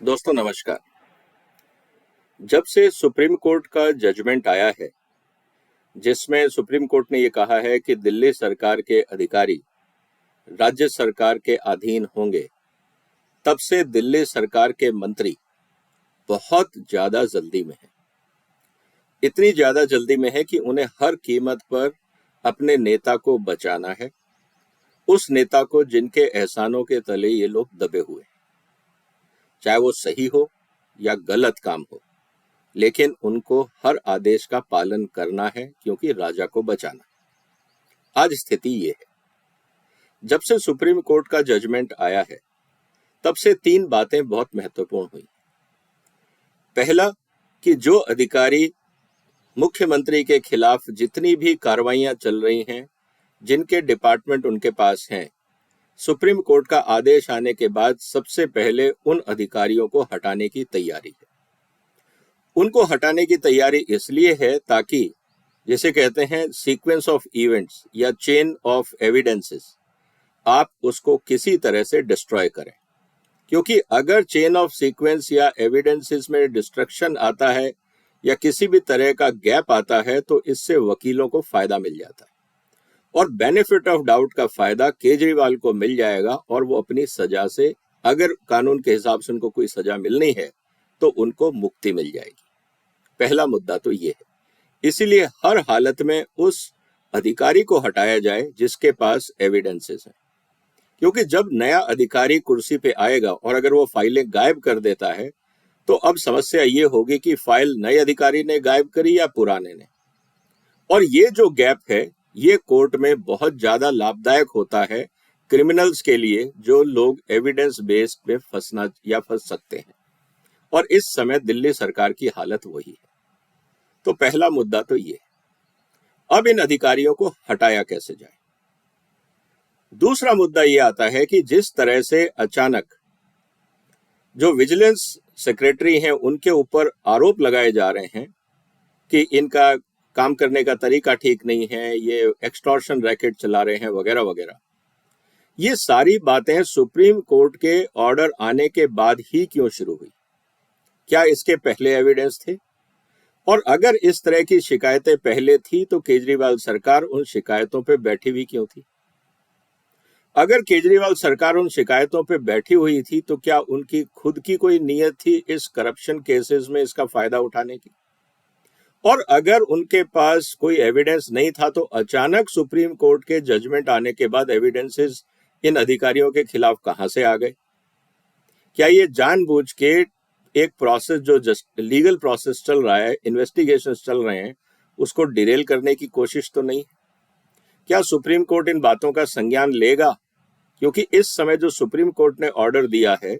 दोस्तों नमस्कार। जब से सुप्रीम कोर्ट का जजमेंट आया है जिसमें सुप्रीम कोर्ट ने ये कहा है कि दिल्ली सरकार के अधिकारी राज्य सरकार के अधीन होंगे, तब से दिल्ली सरकार के मंत्री बहुत ज्यादा जल्दी में हैं। इतनी ज्यादा जल्दी में है कि उन्हें हर कीमत पर अपने नेता को बचाना है, उस नेता को जिनके एहसानों के तले ये लोग दबे हुए हैं, चाहे वो सही हो या गलत काम हो, लेकिन उनको हर आदेश का पालन करना है क्योंकि राजा को बचाना। आज स्थिति ये है। जब से सुप्रीम कोर्ट का जजमेंट आया है तब से तीन बातें बहुत महत्वपूर्ण हुई। पहला कि जो अधिकारी मुख्यमंत्री के खिलाफ जितनी भी कार्रवाइयां चल रही हैं, जिनके डिपार्टमेंट उनके पास हैं, सुप्रीम कोर्ट का आदेश आने के बाद सबसे पहले उन अधिकारियों को हटाने की तैयारी है। उनको हटाने की तैयारी इसलिए है ताकि जिसे कहते हैं सीक्वेंस ऑफ इवेंट्स या चेन ऑफ एविडेंसेस, आप उसको किसी तरह से डिस्ट्रॉय करें। क्योंकि अगर चेन ऑफ सीक्वेंस या एविडेंसेस में डिस्ट्रक्शन आता है या किसी भी तरह का गैप आता है तो इससे वकीलों को फायदा मिल जाता है और बेनिफिट ऑफ डाउट का फायदा केजरीवाल को मिल जाएगा और वो अपनी सजा से, अगर कानून के हिसाब से उनको कोई सजा मिलनी है तो उनको मुक्ति मिल जाएगी। पहला मुद्दा तो ये है। इसीलिए हर हालत में उस अधिकारी को हटाया जाए जिसके पास एविडेंसेस हैं, क्योंकि जब नया अधिकारी कुर्सी पे आएगा और अगर वो फाइलें गायब कर देता है तो अब समस्या ये होगी कि फाइल नए अधिकारी ने गायब करी या पुराने ने। और ये जो गैप है ये कोर्ट में बहुत ज्यादा लाभदायक होता है क्रिमिनल्स के लिए, जो लोग एविडेंस बेस्ड पे फंस सकते हैं। और इस समय दिल्ली सरकार की हालत वही है। तो पहला मुद्दा तो ये। अब इन अधिकारियों को हटाया कैसे जाए। दूसरा मुद्दा ये आता है कि जिस तरह से अचानक जो विजिलेंस सेक्रेटरी हैं उनके ऊपर आरोप लगाए जा रहे हैं कि इनका काम करने का तरीका ठीक नहीं है, ये एक्सटॉर्शन रैकेट चला रहे हैं वगैरह वगैरह, ये सारी बातें सुप्रीम कोर्ट के ऑर्डर आने के बाद ही क्यों शुरू हुई? क्या इसके पहले एविडेंस थे? और अगर इस तरह की शिकायतें पहले थी तो केजरीवाल सरकार उन शिकायतों पे बैठी हुई क्यों थी? अगर केजरीवाल सरकार उन शिकायतों पे बैठी हुई थी तो क्या उनकी खुद की कोई नीयत थी इस करप्शन केसेस में इसका फायदा उठाने की? और अगर उनके पास कोई एविडेंस नहीं था तो अचानक सुप्रीम कोर्ट के जजमेंट आने के बाद एविडेंसेस इन अधिकारियों के खिलाफ कहां से आ गए? क्या ये जानबूझ के एक प्रोसेस जो लीगल प्रोसेस चल रहा है, इन्वेस्टिगेशन चल रहे हैं, उसको डिरेल करने की कोशिश तो नहीं? क्या सुप्रीम कोर्ट इन बातों का संज्ञान लेगा? क्योंकि इस समय जो सुप्रीम कोर्ट ने ऑर्डर दिया है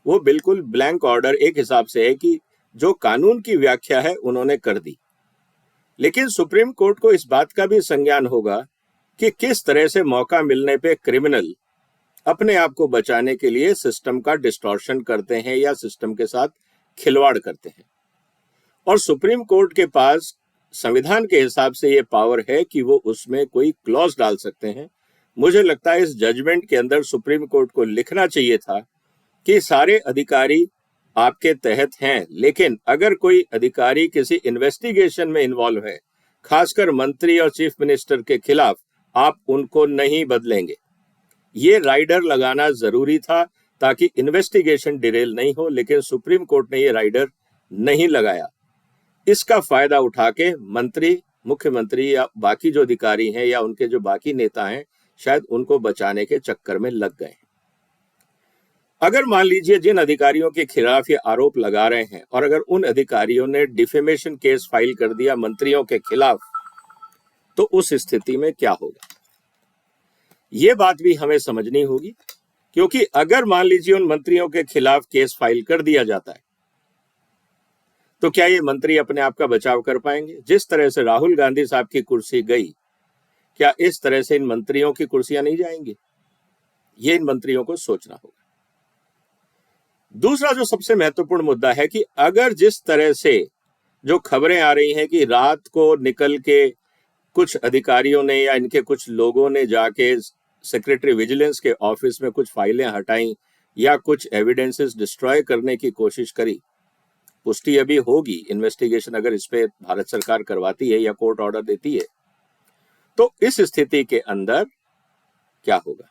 वो बिल्कुल ब्लैंक ऑर्डर एक हिसाब से है कि जो कानून की व्याख्या है उन्होंने कर दी। लेकिन सुप्रीम कोर्ट को इस बात का भी संज्ञान होगा कि किस तरह से मौका मिलने पे क्रिमिनल अपने आप को बचाने के लिए सिस्टम का डिस्टॉर्शन करते हैं या सिस्टम के साथ खिलवाड़ करते हैं। और सुप्रीम कोर्ट के पास संविधान के हिसाब से ये पावर है कि वो उसमें कोई क्लॉज डाल सकते हैं। मुझे लगता है इस जजमेंट के अंदर सुप्रीम कोर्ट को लिखना चाहिए था कि सारे अधिकारी आपके तहत हैं, लेकिन अगर कोई अधिकारी किसी इन्वेस्टिगेशन में इन्वॉल्व है, खासकर मंत्री और चीफ मिनिस्टर के खिलाफ, आप उनको नहीं बदलेंगे। ये राइडर लगाना जरूरी था ताकि इन्वेस्टिगेशन डिरेल नहीं हो, लेकिन सुप्रीम कोर्ट ने ये राइडर नहीं लगाया। इसका फायदा उठा के मंत्री, मुख्यमंत्री या बाकी जो अधिकारी हैं या उनके जो बाकी नेता हैं, शायद उनको बचाने के चक्कर में लग गए। अगर मान लीजिए जिन अधिकारियों के खिलाफ ये आरोप लगा रहे हैं और अगर उन अधिकारियों ने डिफेमेशन केस फाइल कर दिया मंत्रियों के खिलाफ, तो उस स्थिति में क्या होगा? ये बात भी हमें समझनी होगी। क्योंकि अगर मान लीजिए उन मंत्रियों के खिलाफ केस फाइल कर दिया जाता है तो क्या ये मंत्री अपने आप का बचाव कर पाएंगे? जिस तरह से राहुल गांधी साहब की कुर्सी गई, क्या इस तरह से इन मंत्रियों की कुर्सियां नहीं जाएंगी? ये इन मंत्रियों को सोचना होगा। दूसरा जो सबसे महत्वपूर्ण मुद्दा है कि अगर जिस तरह से जो खबरें आ रही हैं कि रात को निकल के कुछ अधिकारियों ने या इनके कुछ लोगों ने जाके सेक्रेटरी विजिलेंस के ऑफिस में कुछ फाइलें हटाई या कुछ एविडेंसेस डिस्ट्रॉय करने की कोशिश करी, पुष्टि अभी होगी, इन्वेस्टिगेशन अगर इस पे भारत सरकार करवाती है या कोर्ट ऑर्डर देती है, तो इस स्थिति के अंदर क्या होगा?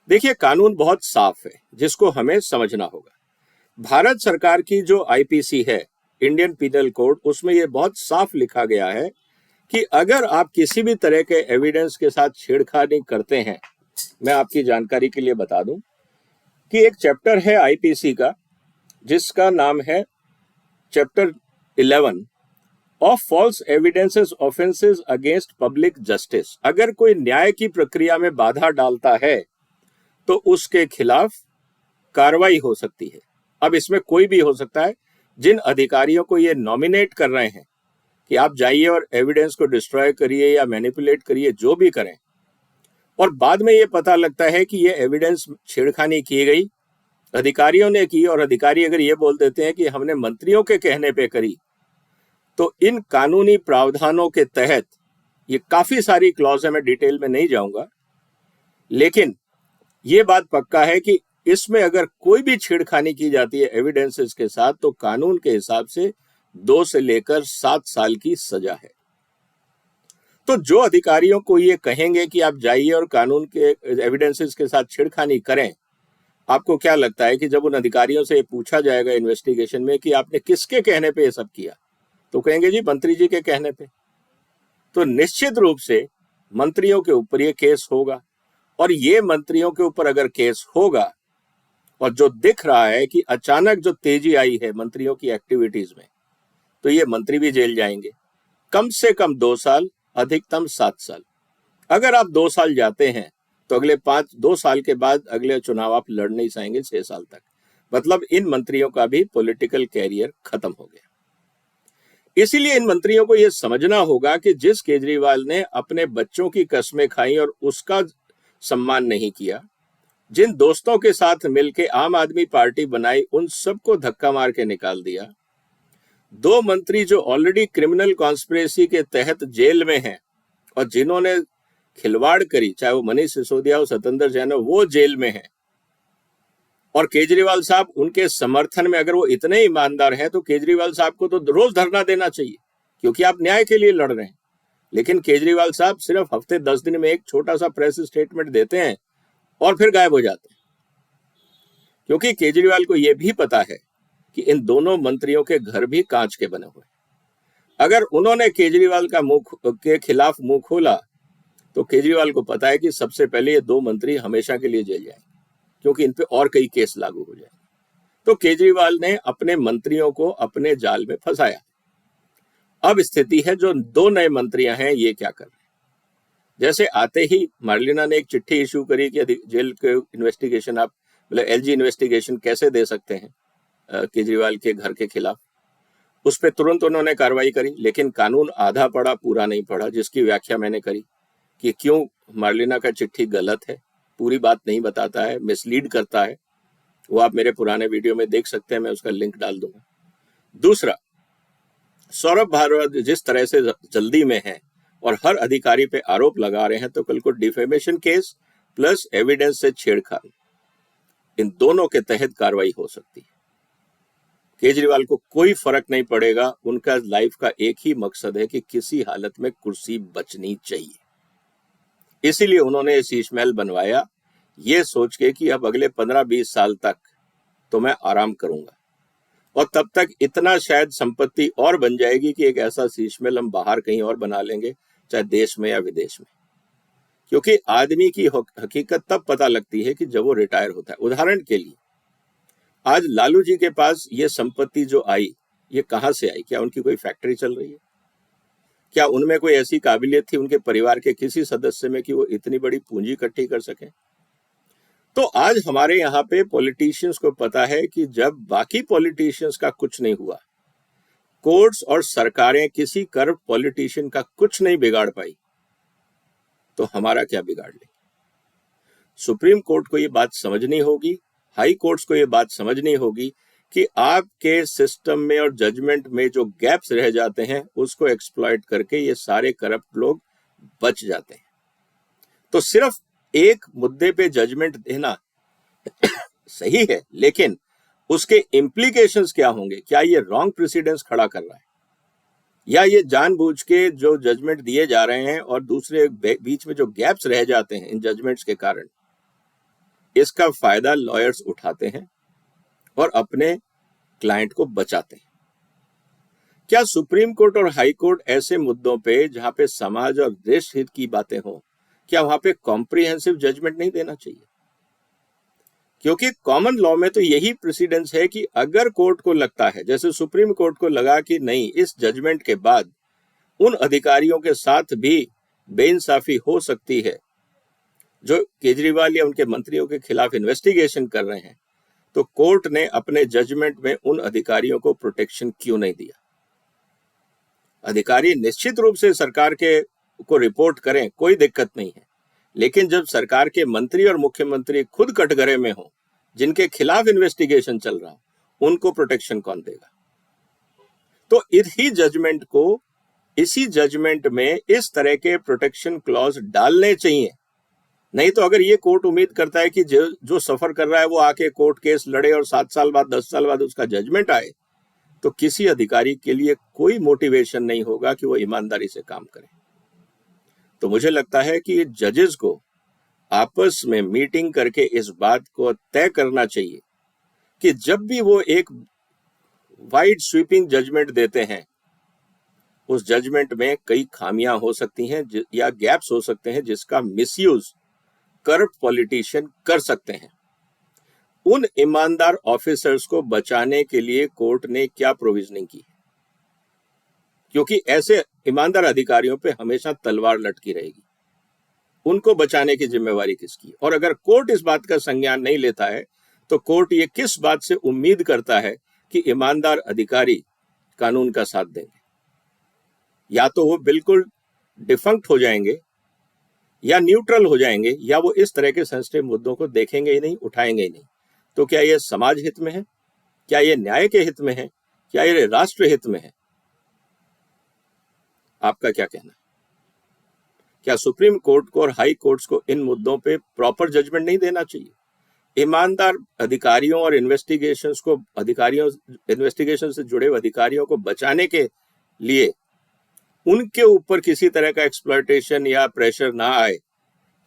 देखिए, कानून बहुत साफ है जिसको हमें समझना होगा। भारत सरकार की जो आईपीसी है, इंडियन पीनल कोड, उसमें यह बहुत साफ लिखा गया है कि अगर आप किसी भी तरह के एविडेंस के साथ छेड़खानी करते हैं, मैं आपकी जानकारी के लिए बता दूं कि एक चैप्टर है आईपीसी का जिसका नाम है chapter 11 of false evidences offences against public justice. अगर कोई न्याय की प्रक्रिया में बाधा डालता है तो उसके खिलाफ कार्रवाई हो सकती है। अब इसमें कोई भी हो सकता है। जिन अधिकारियों को ये नॉमिनेट कर रहे हैं कि आप जाइए और एविडेंस को डिस्ट्रॉय करिए या मैनिपुलेट करिए, जो भी करें, और बाद में ये पता लगता है कि ये एविडेंस छेड़खानी की गई, अधिकारियों ने की, और अधिकारी अगर ये बोल देते हैं कि हमने मंत्रियों के कहने पे करी, तो इन कानूनी प्रावधानों के तहत ये काफी सारी क्लॉज है, मैं डिटेल में नहीं जाऊंगा, लेकिन ये बात पक्का है कि इसमें अगर कोई भी छेड़खानी की जाती है एविडेंसेस के साथ, तो कानून के हिसाब से 2 से लेकर 7 साल की सजा है। तो जो अधिकारियों को ये कहेंगे कि आप जाइए और कानून के एविडेंसेस के साथ छेड़खानी करें, आपको क्या लगता है कि जब उन अधिकारियों से पूछा जाएगा इन्वेस्टिगेशन में कि आपने किसके कहने पे ये सब किया, तो कहेंगे जी मंत्री जी के कहने पे। तो निश्चित रूप से मंत्रियों के ऊपर ये केस होगा, और ये मंत्रियों के ऊपर अगर केस होगा, और जो दिख रहा है कि अचानक जो तेजी आई है मंत्रियों की एक्टिविटीज में, तो ये मंत्री भी जेल जाएंगे। कम से कम 2 साल, अधिकतम 7 साल। अगर आप 2 साल जाते हैं तो अगले 2 साल के बाद अगले चुनाव आप लड़ नहीं पाएंगे 6 साल तक। मतलब इन मंत्रियों का भी पॉलिटिकल कैरियर खत्म हो गया। इसीलिए इन मंत्रियों को यह समझना होगा कि जिस केजरीवाल ने अपने बच्चों की कस्में खाई और उसका सम्मान नहीं किया, जिन दोस्तों के साथ मिलकर आम आदमी पार्टी बनाई, उन सबको धक्का मार के निकाल दिया। 2 मंत्री जो ऑलरेडी क्रिमिनल कॉन्स्पिरेसी के तहत जेल में हैं और जिन्होंने खिलवाड़ करी, चाहे वो मनीष सिसोदिया हो, सत्येंद्र जैन हो, वो जेल में हैं। और केजरीवाल साहब उनके समर्थन में, अगर वो इतने ईमानदार हैं, तो केजरीवाल साहब को तो रोज धरना देना चाहिए, क्योंकि आप न्याय के लिए लड़ रहे हैं। लेकिन केजरीवाल साहब सिर्फ हफ्ते 10 दिन में एक छोटा सा प्रेस स्टेटमेंट देते हैं और फिर गायब हो जाते हैं, क्योंकि केजरीवाल को यह भी पता है कि इन दोनों मंत्रियों के घर भी कांच के बने हुए। अगर उन्होंने केजरीवाल का मुंह के खिलाफ मुंह खोला, तो केजरीवाल को पता है कि सबसे पहले ये 2 मंत्री हमेशा के लिए जेल जाएंगे, क्योंकि इन पे और कई केस लागू हो जाएंगे। तो केजरीवाल ने अपने मंत्रियों को अपने जाल में फंसाया। अब स्थिति है, जो 2 नए मंत्रियां हैं, ये क्या कर रहे हैं? जैसे आते ही मार्लिना ने एक चिट्ठी इशू करी कि जेल के इन्वेस्टिगेशन, आप मतलब एलजी इन्वेस्टिगेशन कैसे दे सकते हैं केजरीवाल के घर के खिलाफ। उस पर तुरंत उन्होंने कार्रवाई करी, लेकिन कानून आधा पढ़ा, पूरा नहीं पढ़ा, जिसकी व्याख्या मैंने करी कि क्यों मार्लिना का चिट्ठी गलत है, पूरी बात नहीं बताता है, मिसलीड करता है। वो आप मेरे पुराने वीडियो में देख सकते हैं, मैं उसका लिंक डाल दूंगा। दूसरा, सौरभ भारद्वाज जिस तरह से जल्दी में है और हर अधिकारी पे आरोप लगा रहे हैं, तो कल को डिफेमेशन केस प्लस एविडेंस से छेड़खानी, इन दोनों के तहत कार्रवाई हो सकती है। केजरीवाल को कोई फर्क नहीं पड़ेगा, उनका लाइफ का एक ही मकसद है कि किसी हालत में कुर्सी बचनी चाहिए। इसीलिए उन्होंने शीश महल बनवाया, ये सोच के कि अब अगले 15-20 साल तक तो मैं आराम करूंगा, और तब तक इतना शायद संपत्ति और बन जाएगी कि एक ऐसा शीश महल हम बाहर कहीं और बना लेंगे, चाहे देश में या विदेश में। क्योंकि आदमी की हकीकत तब पता लगती है कि जब वो रिटायर होता है। उदाहरण के लिए, आज लालू जी के पास ये संपत्ति जो आई, ये कहां से आई? क्या उनकी कोई फैक्ट्री चल रही है? क्या उनमें कोई ऐसी काबिलियत थी उनके परिवार के किसी सदस्य में कि वो इतनी बड़ी पूंजी इकट्ठी कर सके? तो आज हमारे यहाँ पे पॉलिटिशियंस को पता है कि जब बाकी पॉलिटिशियंस का कुछ नहीं हुआ, कोर्ट्स और सरकारें किसी करप्ट पॉलिटिशियन का कुछ नहीं बिगाड़ पाई, तो हमारा क्या बिगाड़ लेंगे? सुप्रीम कोर्ट को ये बात समझनी होगी, हाई कोर्ट्स को ये बात समझनी होगी कि आपके सिस्टम में और जजमेंट में जो गैप्स रह जाते हैं, उसको एक्सप्लॉइट करके ये सारे करप्ट लोग बच जाते हैं। तो सिर्फ एक मुद्दे पे जजमेंट देना सही है, लेकिन उसके इम्प्लीकेशंस क्या होंगे? क्या ये रॉन्ग प्रेसिडेंस खड़ा कर रहा है, या ये जानबूझ के जो जजमेंट दिए जा रहे हैं और दूसरे बीच में जो गैप्स रह जाते हैं इन जजमेंट्स के कारण, इसका फायदा लॉयर्स उठाते हैं और अपने क्लाइंट को बचाते हैं? क्या सुप्रीम कोर्ट और हाई कोर्ट ऐसे मुद्दों पे जहां पे समाज और देश हित की बातें हों, क्या वहां पे कॉम्प्रिहेंसिव जजमेंट नहीं देना चाहिए? क्योंकि कॉमन लॉ में तो यही प्रेसिडेंस है कि अगर कोर्ट को लगता है, जैसे सुप्रीम कोर्ट को लगा कि नहीं, इस जजमेंट के बाद उन अधिकारियों के साथ भी बेइंसाफी हो सकती है जो केजरीवाल या उनके मंत्रियों के खिलाफ इन्वेस्टिगेशन कर रहे हैं, तो कोर्ट ने अपने जजमेंट में उन अधिकारियों को प्रोटेक्शन क्यों नहीं दिया? अधिकारी निश्चित रूप से सरकार के को रिपोर्ट करें, कोई दिक्कत नहीं है, लेकिन जब सरकार के मंत्री और मुख्यमंत्री खुद कटघरे में हो, जिनके खिलाफ इन्वेस्टिगेशन चल रहा हो, उनको प्रोटेक्शन कौन देगा? तो इसी जजमेंट में इस तरह के प्रोटेक्शन क्लॉज डालने चाहिए। नहीं तो अगर ये कोर्ट उम्मीद करता है कि जो सफर कर रहा है वो आके कोर्ट केस लड़े और 7 साल बाद 10 साल बाद उसका जजमेंट आए, तो किसी अधिकारी के लिए कोई मोटिवेशन नहीं होगा कि वो ईमानदारी से काम करे। तो मुझे लगता है कि जजेस को आपस में मीटिंग करके इस बात को तय करना चाहिए कि जब भी वो एक वाइड स्वीपिंग जजमेंट देते हैं, उस जजमेंट में कई खामियां हो सकती हैं या गैप्स हो सकते हैं जिसका मिसयूज करप्ट पॉलिटिशियन कर सकते हैं। उन ईमानदार ऑफिसर्स को बचाने के लिए कोर्ट ने क्या प्रोविजनिंग की? क्योंकि ऐसे ईमानदार अधिकारियों पे हमेशा तलवार लटकी रहेगी। उनको बचाने की जिम्मेवारी किसकी? और अगर कोर्ट इस बात का संज्ञान नहीं लेता है, तो कोर्ट ये किस बात से उम्मीद करता है कि ईमानदार अधिकारी कानून का साथ देंगे? या तो वो बिल्कुल डिफंक्ट हो जाएंगे, या न्यूट्रल हो जाएंगे, या वो इस तरह के सेंसिटिव मुद्दों को देखेंगे ही नहीं, उठाएंगे ही नहीं। तो क्या ये समाज हित में है? क्या ये न्याय के हित में है? क्या ये राष्ट्र हित में है? आपका क्या कहना है? क्या सुप्रीम कोर्ट को और हाई कोर्ट्स को इन मुद्दों पे प्रॉपर जजमेंट नहीं देना चाहिए? ईमानदार अधिकारियों और इन्वेस्टिगेशन से जुड़े अधिकारियों को बचाने के लिए उनके ऊपर किसी तरह का एक्सप्लॉयटेशन या प्रेशर ना आए,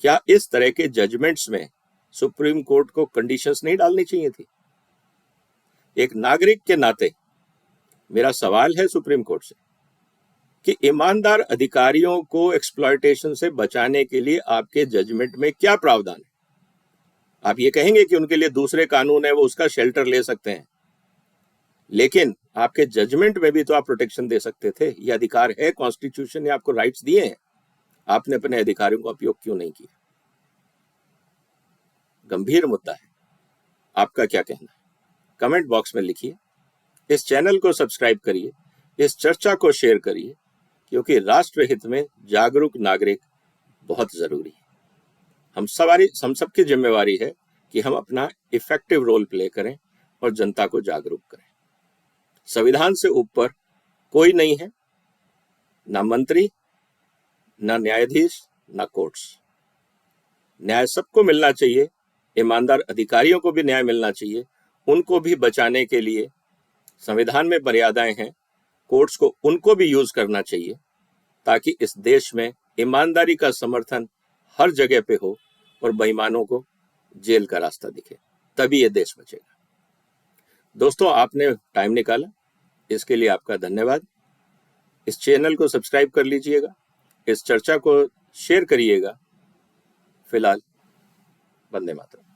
क्या इस तरह के जजमेंट्स में सुप्रीम कोर्ट को कंडीशंस नहीं डालनी चाहिए थी? एक नागरिक के नाते मेरा सवाल है सुप्रीम कोर्ट से कि ईमानदार अधिकारियों को एक्सप्लॉयटेशन से बचाने के लिए आपके जजमेंट में क्या प्रावधान है? आप ये कहेंगे कि उनके लिए दूसरे कानून है, वो उसका शेल्टर ले सकते हैं, लेकिन आपके जजमेंट में भी तो आप प्रोटेक्शन दे सकते थे। ये अधिकार है, कॉन्स्टिट्यूशन ने आपको राइट्स दिए हैं, आपने अपने अधिकारियों का उपयोग क्यों नहीं किया? गंभीर मुद्दा है। आपका क्या कहना है? कमेंट बॉक्स में लिखिए। इस चैनल को सब्सक्राइब करिए, इस चर्चा को शेयर करिए, क्योंकि राष्ट्र हित में जागरूक नागरिक बहुत जरूरी है। हम सबकी जिम्मेवारी है कि हम अपना इफेक्टिव रोल प्ले करें और जनता को जागरूक करें। संविधान से ऊपर कोई नहीं है, ना मंत्री, ना न्यायाधीश, ना कोर्ट्स। न्याय सबको मिलना चाहिए, ईमानदार अधिकारियों को भी न्याय मिलना चाहिए। उनको भी बचाने के लिए संविधान में मर्यादाएं हैं, कोर्ट्स को उनको भी यूज करना चाहिए, ताकि इस देश में ईमानदारी का समर्थन हर जगह पे हो और बेईमानों को जेल का रास्ता दिखे, तभी ये देश बचेगा। दोस्तों, आपने टाइम निकाला, इसके लिए आपका धन्यवाद। इस चैनल को सब्सक्राइब कर लीजिएगा, इस चर्चा को शेयर करिएगा। फिलहाल वंदे मातरम।